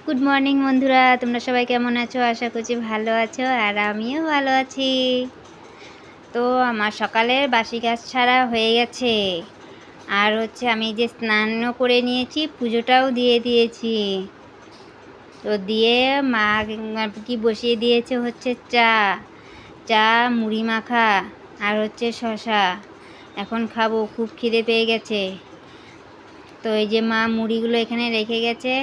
Good morning বন্ধুরা, তোমরা সবাই কেমন আছো? আশা করছি ভালো আছো, আর আমিও ভালো আছি। তো আমার সকালের বাসি কাজ ছাড়া হয়ে গেছে। আর আমি যে স্নানও করে নিয়েছি, পুজোটাও দিয়ে দিয়েছি। তো দিয়ে মা কি বসিয়ে দিয়েছে চা চা মুড়ি মাখা আর শশা। এখন খাবো, খুব খিদে পেয়ে গেছে। তো এই যে মা মুড়িগুলো এখানে রেখে গেছে,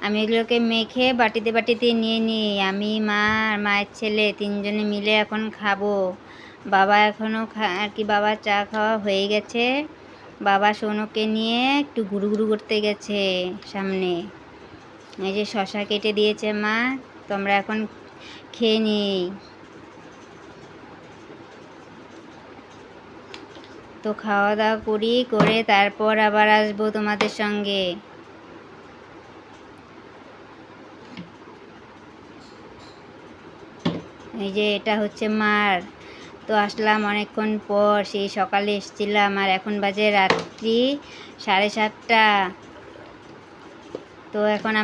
আমি এগুলোকে মেখে বাটিতে বাটিতে নিয়ে নিই। আমি, মা আর মায়ের ছেলে তিনজনে মিলে এখন খাবো। বাবা এখনও বাবা চা খাওয়া হয়ে গেছে। বাবা সোনুকে নিয়ে একটু ঘুরু করতে গেছে সামনে। এই যে শশা কেটে দিয়েছে মা, তোমরা এখন খেয়ে নিই। তো খাওয়া দাওয়া করে তারপর আবার আসবো তোমাদের সঙ্গে। এই যে এটা মার। তো আসলাম অনেকক্ষণ পর, সেই সকালে এসেছিলাম, আর এখন বাজে রাত্রি 7:30। তো এখন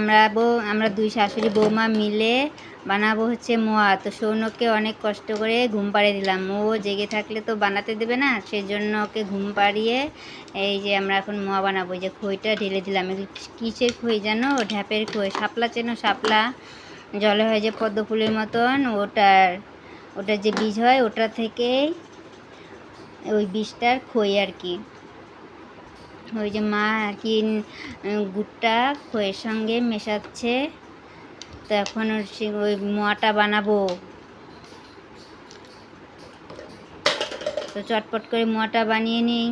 আমরা দুই শাশুড়ি বৌমা মিলে বানাবো মোয়া। তো সৌনককে অনেক কষ্ট করে ঘুম পাড়িয়ে দিলাম, ও জেগে থাকলে তো বানাতে দেবে না, সেজন্য ওকে ঘুম পাড়িয়ে এই যে আমরা এখন মোয়া বানাবো। যে খইটা ঢেলে দিলাম, কিসের খই জানো? ঢ্যাপের খই। শাপলা চেনো? শাপলা জলে হয় যে পদ্ম ফুলের মতন, ওটার যে বীজ হয়, ওটা থেকে ওই বীজটার খই আর কি। ওই যে মা আর কি গুড়টা খইয়ের সঙ্গে মেশাচ্ছে। তো এখন ওই মোয়াটা বানাবো। তো চটপট করে মোয়াটা বানিয়ে নিই।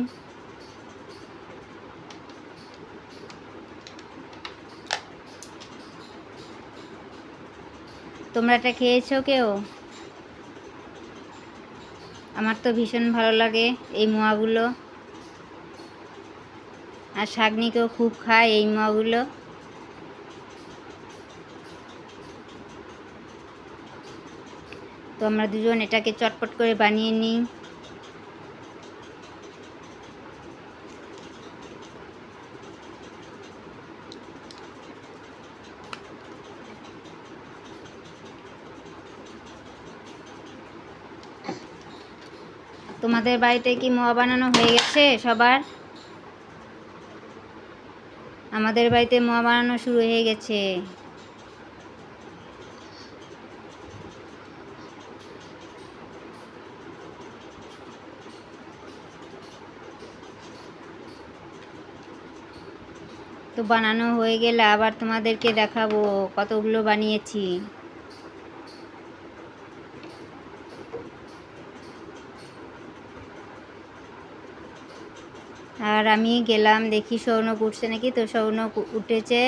তোমরা এটা খেয়েছো কেউ? আমার তো ভীষণ ভালো লাগে এই মোয়াগুলো, আর শাগনিকেও খুব খায় এই মোয়াগুলো। তো আমরা দুজন এটাকে চটপট করে বানিয়ে নিই। তোমাদের বাড়িতে কি মোয়া বানানো হয়ে গেছে সবার? আমাদের বাড়িতে মোয়া বানানো শুরু হয়ে গেছে। তো বানানো হয়ে গেলে আবার তোমাদেরকে দেখাবো কতগুলো বানিয়েছি। আর আমি গেলাম দেখি সৌনক উঠছে নাকি। তো সৌনক উঠেছে,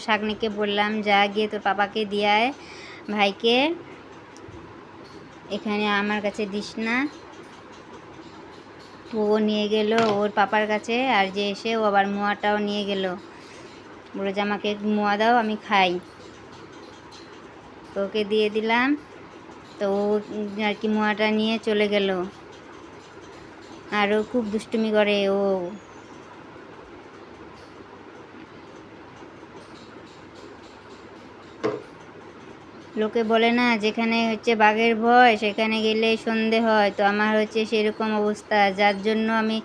শাগনিকে বললাম যা গিয়ে তোর পাপাকে দিয়ে আয়, ভাইকে এখানে আমার কাছে দিস না। ও নিয়ে গেল ওর পাপার কাছে, আর যে এসে ও আবার মোয়াটাও নিয়ে গেল, বলে যে আমাকে মোয়া দাও, আমি খাই। তো ওকে দিয়ে দিলাম। তো ও আর কি মোয়াটা নিয়ে চলে গেল। আর ও খুব দুষ্টুমি করে। ও লোকে বলে না, যেখানে বাঘের ভয় সেখানে গেলে সন্ধে হয়। তো আমার সেরকম অবস্থা, যার জন্য আমি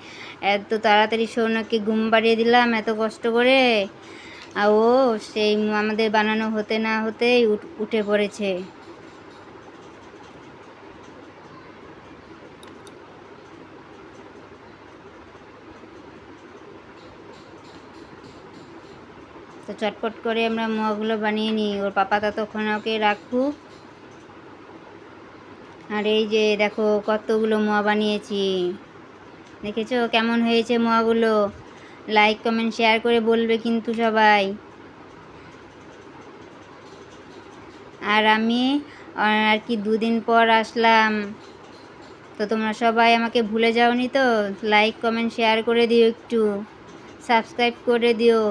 এত তাড়াতাড়ি সৌনককে ঘুম পাড়িয়ে দিলাম এত কষ্ট করে। আর ও সেই আমাদের বানানো হতে না হতেই উঠে পড়েছে। তো চটপট করে আমরা মোয়াগুলো বানিয়ে নিই, ওর পাপা ততক্ষণ ওকে রাখুক। আর এই যে দেখো কতগুলো মোয়া বানিয়েছি, দেখেছো কেমন হয়েছে মোয়াগুলো? লাইক কমেন্ট শেয়ার করে বলবে কিন্তু সবাই। আর আমি আর কি 2 দিন পর আসলাম, তো তোমরা সবাই আমাকে ভুলে যাওনি তো? লাইক কমেন্ট শেয়ার করে দিও, একটু সাবস্ক্রাইব করে দিও।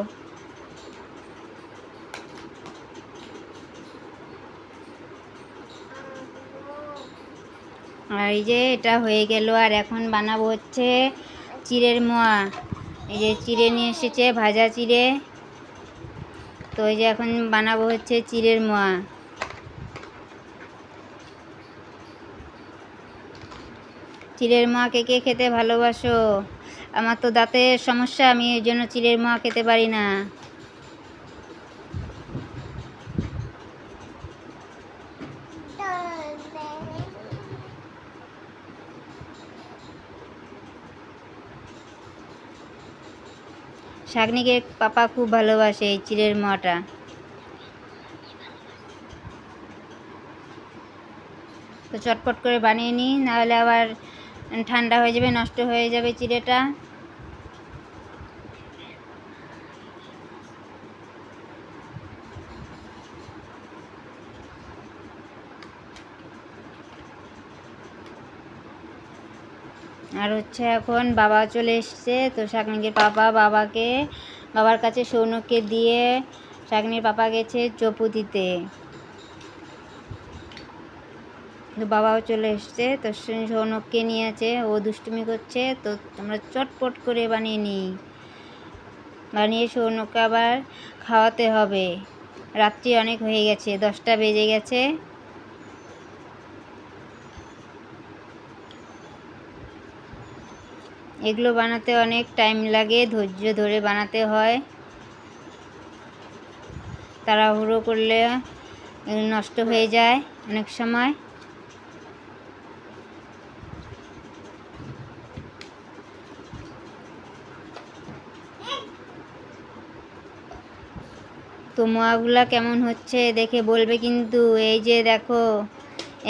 আর এই যে এটা হয়ে গেল, আর এখন বানাবো চিড়ের মোয়া। এই যে চিড়ে নিয়ে এসেছে, ভাজা চিড়ে। তো তো এই যে এখন বানাবো হচ্ছে চিড়ের মোয়া। চিড়ের মোয়া কে কে খেতে ভালোবাসো? আমার তো দাঁতের সমস্যা, আমি এই জন্য চিড়ের মোয়া খেতে পারি না। শাগনিকে পাপা খুব ভালোবাসে এই চিড়ের মোয়াটা। তো চটপট করে বানিয়ে নিই, নাহলে আবার ঠান্ডা হয়ে যাবে, নষ্ট হয়ে যাবে চিড়েটা। আর হচ্ছে এখন বাবা চলে এসছে, তো শাগনিকের পাপা বাবার কাছে সৌনককে দিয়ে শাগনির পাপা গেছে চপু দিতে। তো বাবাও চলে এসছে, তো সৌনককে নিয়েছে, ও দুষ্টুমি করছে। তো আমরা চটপট করে বানিয়ে নিই, বানিয়ে সৌনককে আবার খাওয়াতে হবে। রাত্রি অনেক হয়ে গেছে, 10টা বেজে গেছে। এগুলো বানাতে অনেক টাইম লাগে, ধৈর্য ধরে বানাতে হয়। তাড়াহুড়ো করলে নষ্ট হয়ে যায় অনেক সময়। তো মোয়াগুলা কেমন হচ্ছে দেখে বলবে কিন্তু। এই যে দেখো,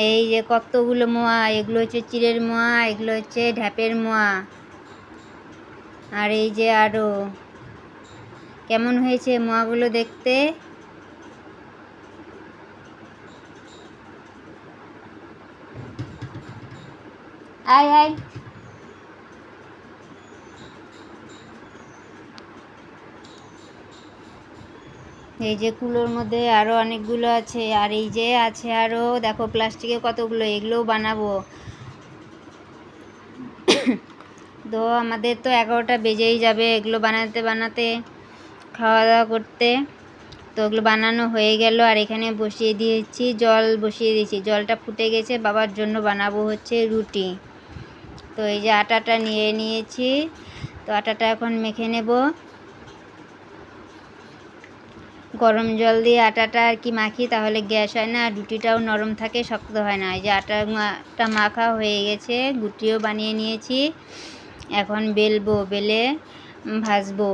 এই যে কতগুলো মোয়া, এগুলো হচ্ছে চিড়ের মোয়া, এগুলো হচ্ছে ঢ্যাপের মোয়া। আর এই যে আরও কেমন হয়েছে মোয়াগুলো দেখতে। আয় আয়। এই যে কুলোর মধ্যে আরও অনেকগুলো আছে, আর এই যে আছে আরও, দেখো প্লাস্টিকে কতগুলো, এগুলোও বানাবো। তো আমাদের তো 11টা বেজেই যাবে এগুলো বানাতে বানাতে, খাওয়া দাওয়া করতে। তো ওগুলো বানানো হয়ে গেল, আর এখানে বসিয়ে দিয়েছি, জল বসিয়ে দিয়েছি, জলটা ফুটে গেছে। বাবার জন্য বানাবো হচ্ছে রুটি। তো এই যে আটাটা নিয়ে নিয়েছি, তো আটাটা এখন মেখে নেব। গরম জল দিয়ে আটাটা আর কি মাখি, তাহলে গ্যাস হয় না, আর রুটিটাও নরম থাকে, শক্ত হয় না। এই যে আটাটা মাখা হয়ে গেছে, গুটিও বানিয়ে নিয়েছি। এখন বেলবো, বেলে ভাজবো।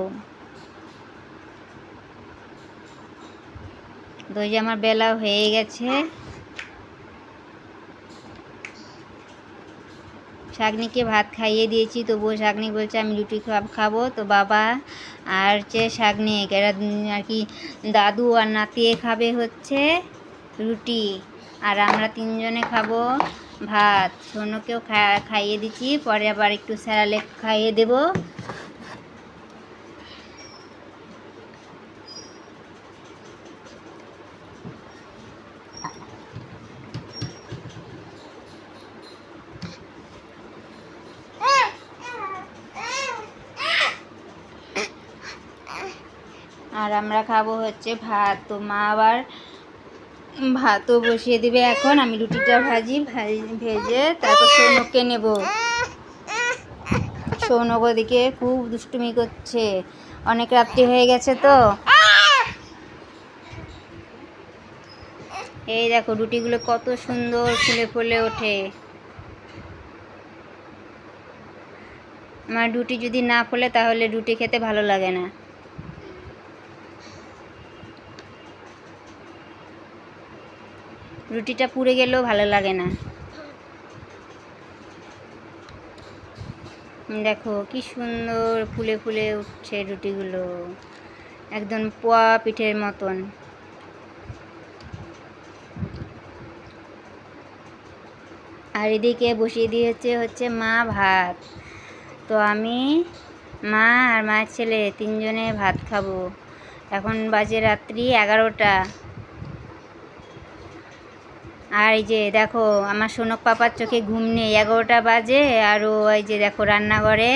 তো এই যে আমার বেলা হয়ে গেছে। শাগনিকে ভাত খাইয়ে দিয়েছি, তবুও শাগনি বলছে আমি রুটি খাবো। তো বাবা আর হচ্ছে শাগনিক, এরা আর কি দাদু আর নাতিয়ে খাবে হচ্ছে রুটি, আর আমরা 3জনে খাবো ভাত। সোনুকেও খাইয়ে দিচ্ছি, পরে আবার একটু স্যালাড খাইয়ে দেবো। আর আমরা খাবো হচ্ছে ভাত। তো মা আবার ভাতও বসিয়ে দিবে এখন, আমি রুটিটা ভেজে তারপর সৌনককে নেব। সৌনক ওদিকে খুব দুষ্টুমি করছে, অনেক রাত্রি হয়ে গেছে। তো এই দেখো রুটিগুলো কত সুন্দর ফুলে ফুলে ওঠে। আমার রুটি যদি না ফোলে তাহলে রুটি খেতে ভালো লাগে না। রুটিটা পুড়ে গেলেও ভালো লাগে না। দেখো কি সুন্দর ফুলে ফুলে উঠছে রুটিগুলো, একদম পোয়া পিঠের মতন। আর এদিকে বসিয়ে দিয়েছে হচ্ছে মা ভাত। তো আমি, মা আর মায়ের ছেলে 3জনে ভাত খাবো। এখন বাজে রাত্রি 11টা। আর এই যে দেখো আমার সোনক পাপার চোখে ঘুম নেই, 11টা বাজে, আর ও এই যে দেখো রান্নাঘরে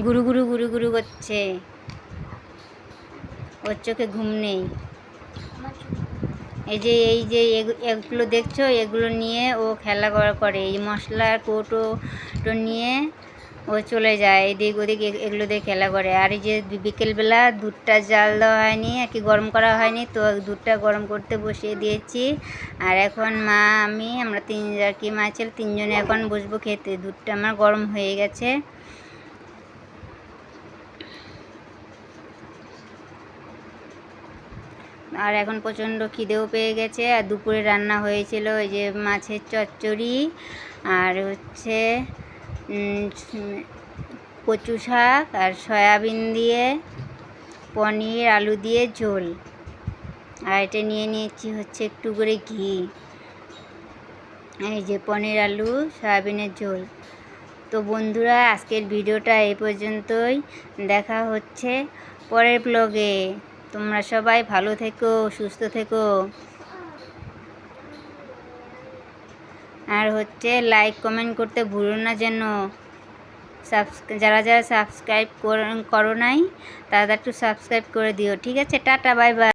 গুরু গুরু গুরু গুরু করছে। ওর চোখে ঘুম নেই। এই যে এগুলো দেখছো, এগুলো নিয়ে ও খেলা করে। এই মশলার কৌটো নিয়ে ও চলে যায় এদিক ওদিক, এগুলো দিয়ে খেলা করে। আর এই যে বিকেলবেলা দুধটা জাল দেওয়া হয়নি আর কি, গরম করা হয়নি, তো দুধটা গরম করতে বসিয়ে দিয়েছি। আর এখন মা আমরা মা ছেলে তিনজনে এখন বসবো খেতে। দুধটা আমার গরম হয়ে গেছে। আর এখন প্রচণ্ড খিদেও পেয়ে গেছে। আর দুপুরে রান্না হয়েছিল ওই যে মাছের চচ্চড়ি, আর হচ্ছে কচু শাক, আর সয়াবিন দিয়ে পনির আলু দিয়ে ঝোল। আর এটা নিয়ে নিয়েছি হচ্ছে একটু করে ঘি। এই যে পনির আলু সয়াবিনের ঝোল। তো বন্ধুরা, আজকের ভিডিওটা এই পর্যন্তই। দেখা হচ্ছে পরের ব্লগে। তোমরা সবাই ভালো থেকো, সুস্থ থেকো। আর হচ্ছে লাইক কমেন্ট করতে ভুলো না যেন। যারা যারা সাবস্ক্রাইব করো নাই তারা একটু সাবস্ক্রাইব করে দিও, ঠিক আছে? Tata, bye bye.